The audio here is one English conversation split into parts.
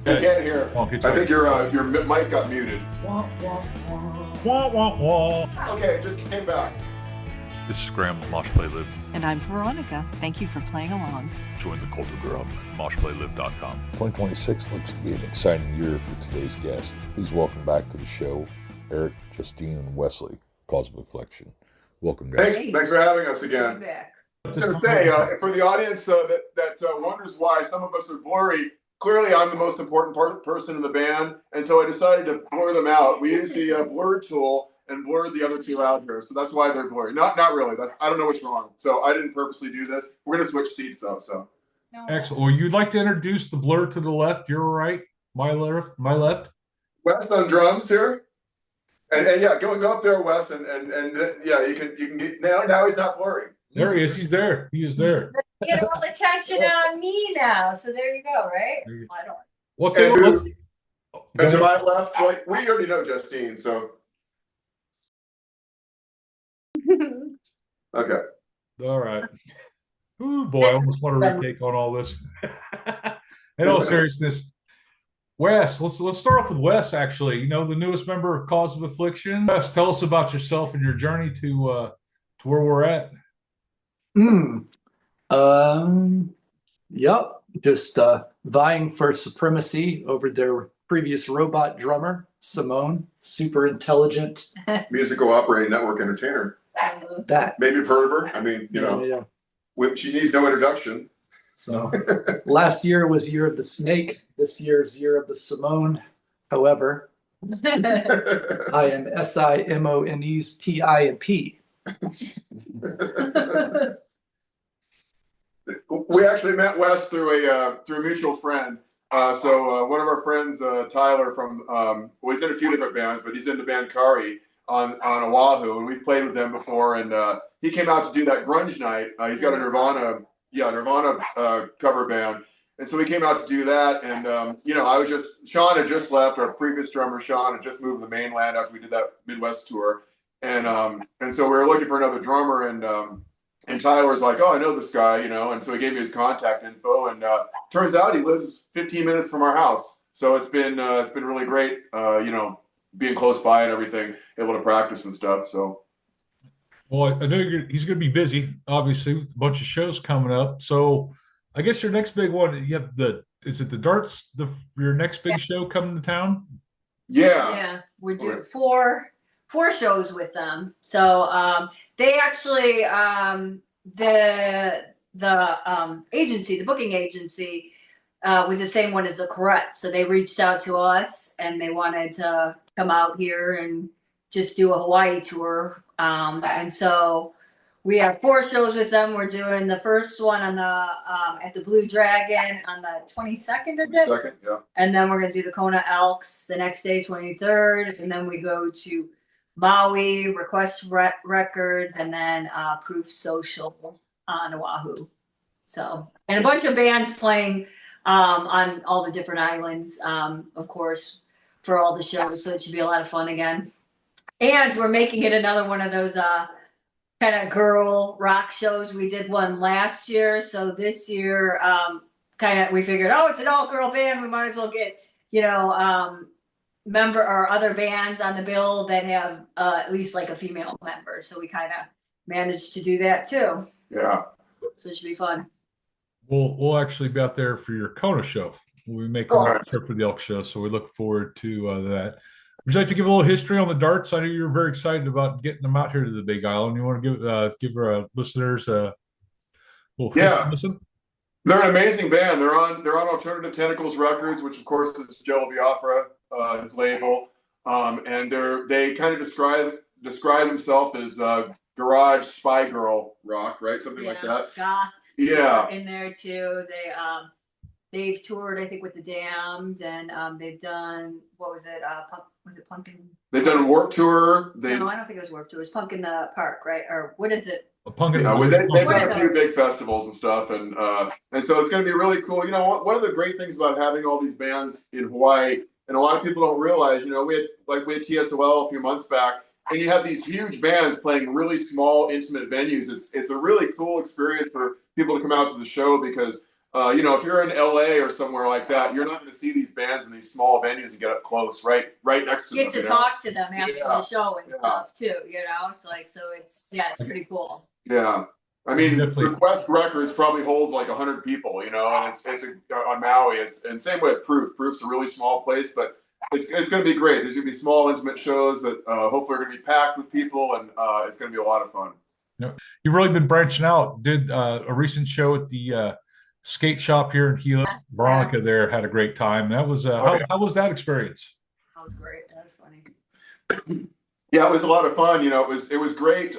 I can't hear. Okay, I think your mic got muted. Wah, wah, wah. Wah, wah, wah. Okay, just came back. This is Graham with Mosh Play Live. And I'm Veronica. Thank you for playing along. Join the cult of Graham at moshplaylive.com. 2026 looks to be an exciting year for today's guest. Please welcome back to the show, Erik, Justine, and Wesley, Kauz of Affliction. Welcome, guys. Thanks for having us again. I was going to say, for the audience that wonders why some of us are blurry, clearly I'm the most important person in the band, and so I decided to blur them out. We used the blur tool and blurred the other two out here, so that's why they're blurry. Not really. I don't know what's wrong. So I didn't purposely do this. We're going to switch seats, though. So Excellent. Well, you'd like to introduce the blur to the left, your right, my left. Wes on drums here. And yeah, go up there, Wes, and yeah, you can get now he's not blurry. There he is. He's there. He is there. Get all the attention on me now. So there you go, right? I don't. Well, and to my left, like we already know Justine, so okay. All right. Ooh, boy, I almost want to retake on all this. In all seriousness, Wes, let's start off with Wes, actually. You know, the newest member of Kauz of Affliction. Wes, tell us about yourself and your journey to where we're at. Yep. Just vying for supremacy over their previous robot drummer, Simone. Super intelligent. Musical operating network entertainer. That. Maybe you've heard of her. I mean, you know, yeah. She needs no introduction. So last year was year of the snake. This year's year of the Simone. However, I am Simone's PIMP. We actually met Wes through a mutual friend. So one of our friends, Tyler from well, he's in a few different bands, but he's in the band Kari on Oahu, and we've played with them before. And he came out to do that grunge night. He's got a Nirvana cover band, and so we came out to do that. And you know, Sean had just left. Our previous drummer Sean had just moved to the mainland after we did that Midwest tour, and so we were looking for another drummer, and Tyler was like, "Oh, I know this guy, you know," and so he gave me his contact info, and turns out he lives 15 minutes from our house. So it's been really great, you know, being close by and everything, able to practice and stuff. So. Well, I know he's going to be busy, obviously, with a bunch of shows coming up. So I guess your next big one, you have is it the Darts, your next big show coming to town? Yeah, we're doing four shows with them. So they actually, the agency, the booking agency, was the same one as the Correct. So they reached out to us and they wanted to come out here and just do a Hawaii tour. And so we have 4 shows with them. We're doing the first one on the at the Blue Dragon on the 22nd, is it? 22nd, yeah. And then we're gonna do the Kona Elks the next day, 23rd, and then we go to Maui, Request Records, and then Proof Social on Oahu. So, and a bunch of bands playing on all the different islands, of course, for all the shows. So it should be a lot of fun again. And we're making it another one of those kind of girl rock shows. We did one last year. So this year, we figured, oh, it's an all girl band. We might as well get, you know, member or other bands on the bill that have at least like a female member. So we kind of managed to do that too. Yeah. So it should be fun. We'll actually be out there for your Kona show. We'll be making a trip for the Elk show. So we look forward to that. Would you like to give a little history on the Darts? I know you're very excited about getting them out here to the Big Island. You want to give our listeners a little history listen? They're an amazing band. They're on Alternative Tentacles Records, which of course is Joe Biafra, his label. And they kind of describe themselves as garage spy girl rock, right? Something like that. Goth. Yeah. In there too. They've toured, I think, with the Damned, and they've done, what was it? Was it Pumpkin? They've done Warped Tour. No, I don't think it was Warped Tour. It was Punk in the Park, right? Or what is it? Pumpkin. They've done a few big festivals and stuff, and so it's going to be really cool. You know, one of the great things about having all these bands in Hawaii, and a lot of people don't realize, you know, we had TSOL a few months back, and you have these huge bands playing really small, intimate venues. It's a really cool experience for people to come out to the show because if you're in LA or somewhere like that, you're not going to see these bands in these small venues and get up close, right next to them. Get to talk to them after the show and Yeah. stuff too. It's like, so it's pretty cool. Yeah. I mean, Definitely. Request Records probably holds like 100 people, and it's on Maui. And same with Proof. Proof's a really small place, but it's going to be great. There's going to be small, intimate shows that hopefully are going to be packed with people, and it's going to be a lot of fun. You've really been branching out. Did a recent show at the skate shop here in Gila. Veronica there had a great time. That was how was that experience? That was great. That was funny. Yeah, it was a lot of fun. It was great.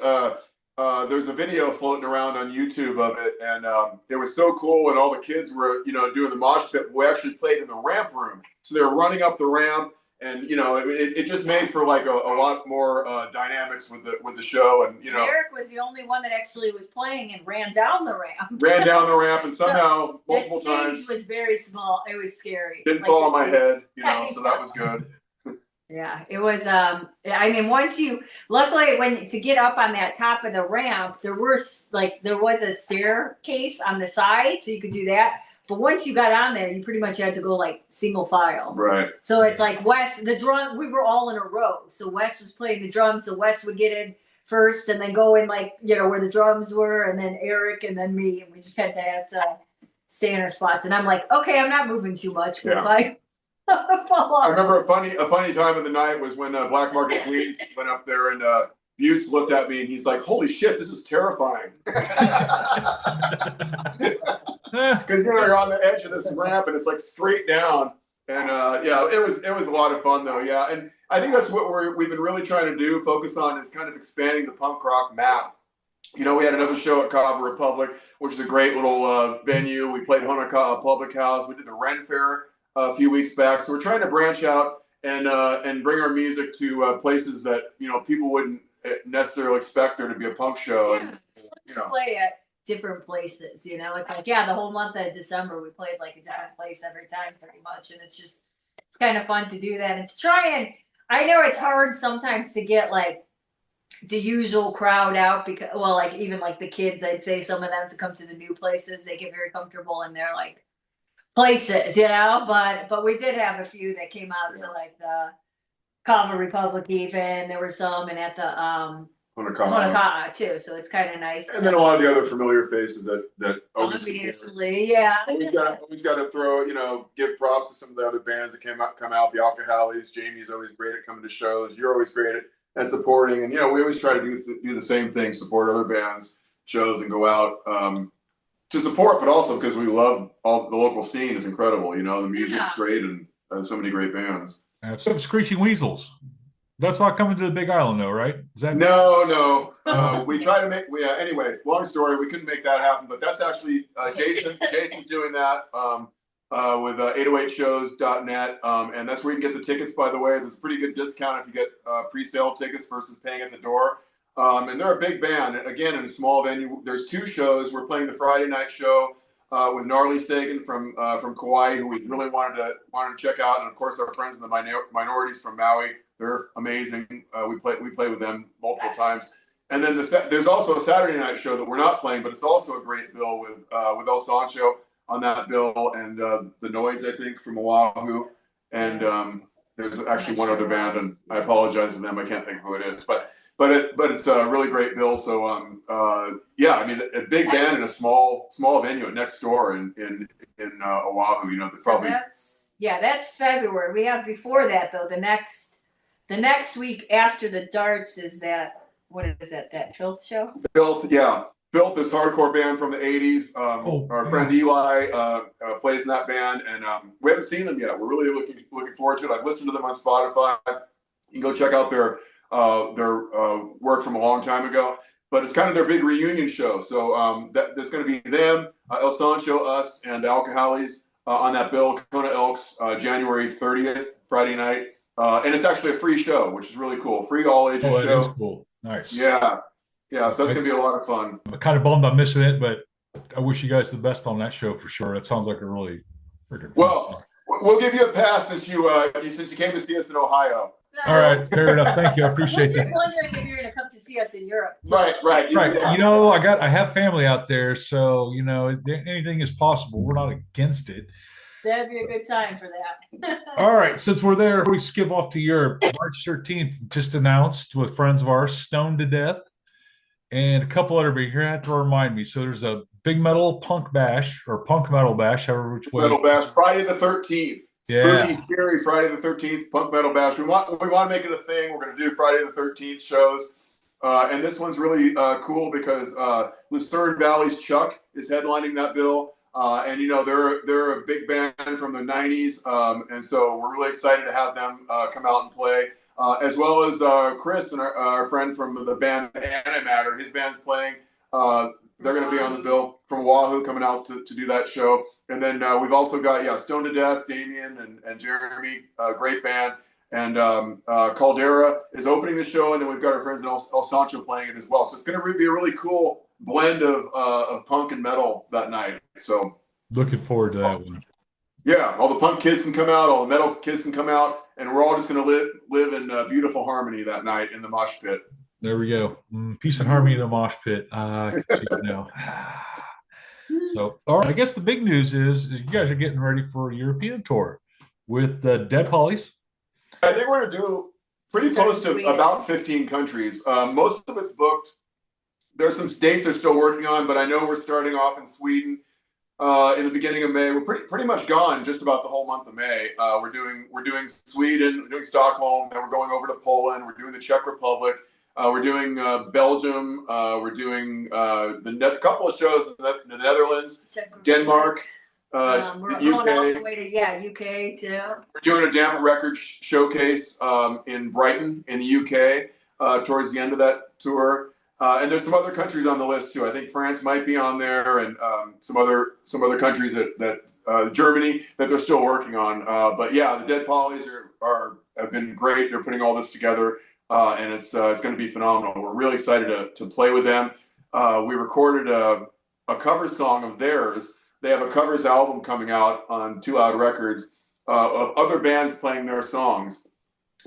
There's a video floating around on YouTube of it, and it was so cool. And all the kids were, doing the mosh pit. We actually played in the ramp room, so they were running up the ramp, and it just made for like a lot more dynamics with the show. And Erik was the only one that actually was playing and ran down the ramp. And somehow multiple times. The stage was very small. It was scary. Didn't fall on my head, so that was good. Yeah, it was. Luckily, to get up on that top of the ramp, there was a staircase on the side, so you could do that. But once you got on there, you pretty much had to go like single file. Right. So it's like Wes, the drum. We were all in a row, so Wes was playing the drums. So Wes would get in first, and then go in where the drums were, and then Erik, and then me, and we just had to stay in our spots. And I'm like, okay, I'm not moving too much. Yeah. I remember a funny time of the night was when Black Market Queens went up there, and Butts looked at me and he's like, "Holy shit, this is terrifying!" Because you're on the edge of this ramp and it's like straight down, and it was a lot of fun though. Yeah, and I think that's what we've been really trying to do, focus on, is kind of expanding the punk rock map. We had another show at Kauz of Republic, which is a great little venue. We played Honoka Public House. We did the Ren Fair a few weeks back, so we're trying to branch out and bring our music to places that people wouldn't necessarily expect there to be a punk show. Yeah, and play at different places. It's like the whole month of December we played like a different place every time, pretty much, and it's kind of fun to do that and to try. And I know it's hard sometimes to get like the usual crowd out because, even like the kids, I'd say some of them to come to the new places, they get very comfortable in their like places, but we did have a few that came out to like the Kauz of Republic even. There were some, and at the Honoka too, so it's kind of nice. And then a lot of the other familiar faces that obviously, yeah. Always got to throw, give props to some of the other bands that come out. The Alcoholics. Jamie's always great at coming to shows. You're always great at supporting, and we always try to do the same thing, support other bands, shows, and go out to support, but also because we love all the local scene is incredible. The music's great, and so many great bands. So Screeching Weasels. That's not coming to the Big Island, though, right? Is that No. We try to make. Anyway, long story. We couldn't make that happen, but that's actually Jason. Jason's doing that with 808shows.net, and that's where you can get the tickets. By the way, there's a pretty good discount if you get pre-sale tickets versus paying at the door. And they're a big band. Again, in a small venue, there's two shows. We're playing the Friday night show with Gnarly Sagan from Kauai, who we really wanted to check out, and of course our friends in the minorities from Maui. They're amazing. We play with them multiple times. And then there's also a Saturday night show that we're not playing, but it's also a great bill with El Sancho on that bill, and the Noids, I think, from Oahu. And there's actually one other band, and I apologize to them. I can't think of who it is, but it's a really great bill. So a big band in a small venue next door in Oahu. Probably. So that's February. We have before that though. The next week after the darts is that. What is that? That Filth show? Filth, yeah. Filth, this hardcore band from the 80s. Our friend Eli plays in that band, and we haven't seen them yet. We're really looking forward to it. I've listened to them on Spotify. You can go check out their work from a long time ago. But it's kind of their big reunion show. So there's going to be them, El Sancho, us, and the Alcoholics on that bill, Kona Elks, January 30th, Friday night. And it's actually a free show, which is really cool. Free all ages show. That is cool. Nice. Yeah. So that's going to be a lot of fun. I'm kind of bummed I'm missing it, but I wish you guys the best on that show for sure. That sounds like a really freaking fun. We'll give you a pass since you came to see us in Ohio. All right, fair enough. Thank you. I appreciate that. I was just wondering if you're going to come to see see us in Europe. Too. Right. Right. Yeah. You know, I have family out there, so you know anything is possible. We're not against it. That'd be a good time for that. All right, since we're there, we skip off to Europe. March 13th, just announced with friends of ours, Stoned to Death, and a couple other big. Here, I have to remind me. So there's a big metal punk bash or punk metal bash, however which way. Metal bash, Friday the 13th. Yeah. Spooky, scary Friday the 13th, punk metal bash. We want to make it a thing. We're going to do Friday the 13th shows. And this one's really cool because Lucerne Valley's Chuck is headlining that bill. And you know they're a big band from the '90s, and so we're really excited to have them come out and play, as well as Chris and our friend from the band Animatter. His band's playing. They're going to be on the bill from Wahoo coming out to do that show. And then we've also got Stoned to Death, Damien and Jeremy, great band. And Caldera is opening the show, and then we've got our friends in El Sancho playing it as well. So it's going to be a really cool blend of punk and metal that night. So looking forward to that one. Yeah, all the punk kids can come out, all the metal kids can come out, and we're all just going to live in beautiful harmony that night in the mosh pit. There we go. Peace and harmony in the mosh pit. I can see it now. So, all right. I guess the big news is you guys are getting ready for a European tour with the Dead Hollies. I think we're going to do pretty close to about 15 countries. Most of it's booked. There's some dates they're still working on, but I know we're starting off in Sweden in the beginning of May. We're pretty much gone just about the whole month of May. We're doing Sweden, we're doing Stockholm, then we're going over to Poland. We're doing the Czech Republic. We're doing Belgium. We're doing a couple of shows in the Netherlands, Denmark, we're the going UK. all the way to UK too. We're doing a Damn Records showcase in Brighton in the UK towards the end of that tour. And there's some other countries on the list too. I think France might be on there, and some other countries that Germany that they're still working on. But yeah, the Dead Pollies have been great. They're putting all this together, and it's going to be phenomenal. We're really excited to play with them. We recorded a cover song of theirs. They have a covers album coming out on 2 Loud Records of other bands playing their songs,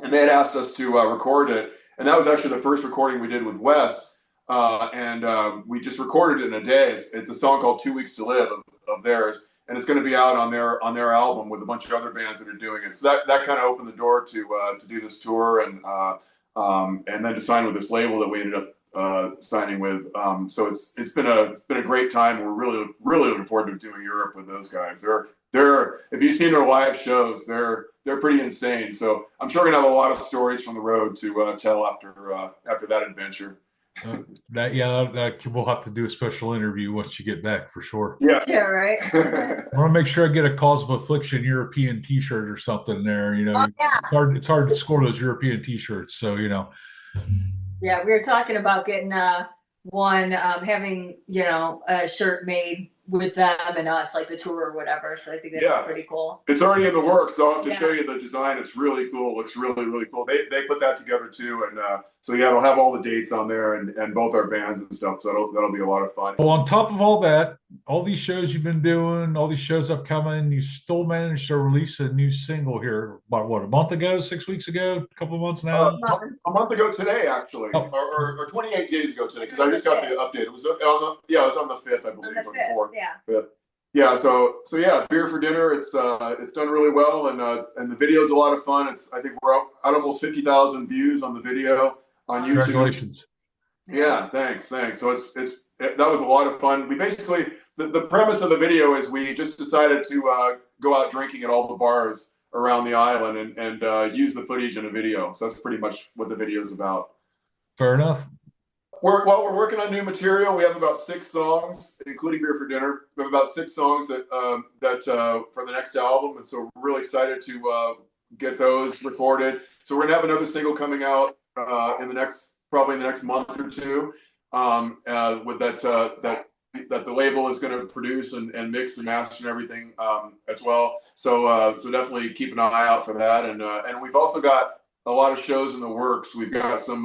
and they had asked us to record it. And that was actually the first recording we did with Wes. And we just recorded it in a day. It's a song called 2 Weeks to Live of theirs, and it's going to be out on their album with a bunch of other bands that are doing it. So that kind of opened the door to do this tour and then to sign with this label that we ended up signing with. So it's been a great time. We're really looking forward to doing Europe with those guys. They're if you've seen their live shows, they're pretty insane. So I'm sure we're gonna have a lot of stories from the road to tell after that adventure. We'll have to do a special interview once you get back for sure. Yeah, right. I want to make sure I get a Kauz of Affliction European T-shirt or something there. You know, it's hard to score those European T-shirts. So you know. Yeah, we were talking about getting one, having a shirt made with them and us, like the tour or whatever. So I think that's pretty cool. It's already in the works, so I'll have to show you the design. It's really cool. It looks really, really cool. They put that together too, and so it'll have all the dates on there and both our bands and stuff. So that'll be a lot of fun. Well, on top of all that, all these shows you've been doing, all these shows upcoming, you still managed to release a new single here about a month ago, 6 weeks ago, a couple of months now? A month ago today, actually, or 28 days ago today, because I just got the update. It was on the 5th, I believe, or the 4th. Yeah. Yeah. So yeah, Beer for Dinner. It's done really well, and the video's a lot of fun. I think we're at almost 50,000 views on the video on YouTube. Congratulations. Yeah, thanks. So that was a lot of fun. We basically the premise of the video is we just decided to go out drinking at all the bars around the island and use the footage in a video. So that's pretty much what the video is about. Fair enough. We're working on new material. We have about 6 songs, including Beer for Dinner. We have about 6 songs that for the next album, and so we're really excited to get those recorded. So we're gonna have another single coming out probably in the next month or two, with that the label is going to produce and mix and master and everything as well. So definitely keep an eye out for that. And we've also got a lot of shows in the works. We've got some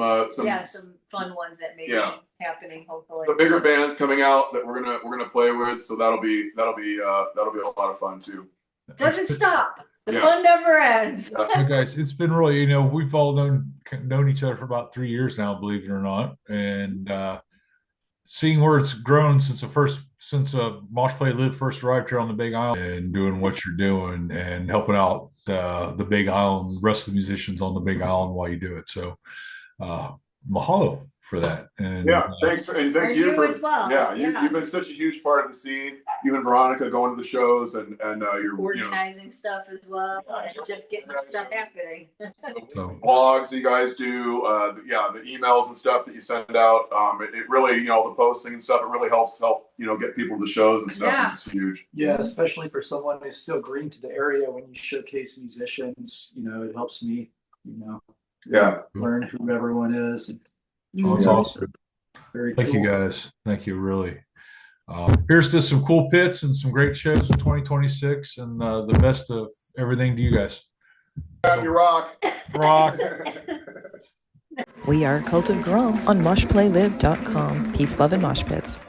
fun ones that may be happening. Hopefully, the bigger bands coming out that we're gonna play with. So that'll be a lot of fun too. Doesn't stop. The Yeah. fun never ends. Hey guys, it's been really, we've all known each other for about 3 years now, believe it or not, and seeing where it's grown since Mosh Play Live first arrived here on the Big Island, and doing what you're doing and helping out the Big Island, the rest of the musicians on the Big Island while you do it. So, mahalo for that. And Yeah, thanks, and thank you you for as well. You've been such a huge part of the scene. You and Veronica going to the shows, and you're Organizing stuff as well, and just getting stuff happening. So- blogs you guys do, the emails and stuff that you send out. It really, the posting and stuff. It really help get people to the shows and stuff, Yeah. which is huge. Yeah, especially for someone who's still green to the area, when you showcase musicians, it helps me, Yeah. learn who everyone is. Oh, that's awesome. Very Thank cool. you guys. Thank you, really. Here's to some cool pits and some great shows in 2026, and the best of everything to you guys. You rock. Rock. We are Cult of Grom on moshplaylive.com. Peace, love, and mosh pits.